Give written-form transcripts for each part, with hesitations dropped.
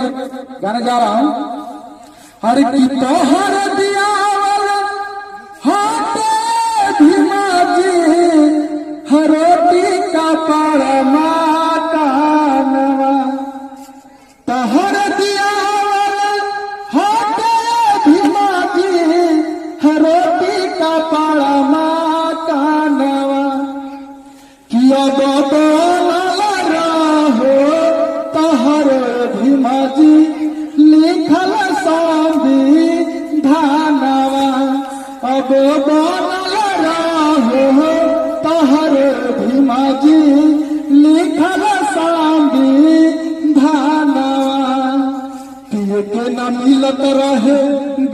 गाने जा रहा हूँ। हर की तोहर दियावल हाथे भीमा जी हरोटी का परमा कानवा तोहर दियावल हाथे भीमा जी हरोटी का परमा कानवा किया बाबा भीमा जी लिखल संविधानवा अब बनल रहो तहर भीमा जी लिखल संविधानवा पिए के न मिलत रहे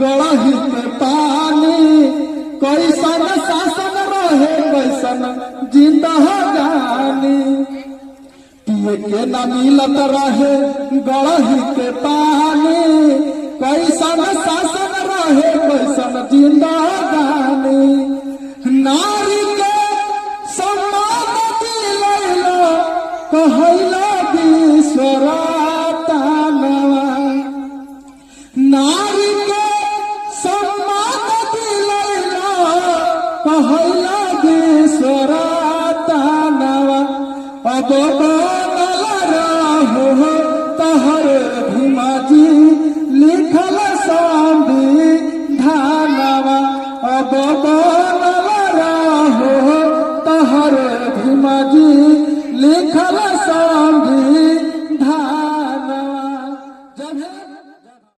गड़ही के पानी कैसन शासन रहे कैसन जिंदगानी पिए के न मिलत रहे गड़ही के पानी कैसन शासन रहे कैसन जिंदगानी नारी के सम्मान दिलैलो कहैलो विश्वरतनवा नारी के सम्मान दिलैलो कहैलो विश्वरतनवा अब तहर भीमा जी लिखल संविधानवा अब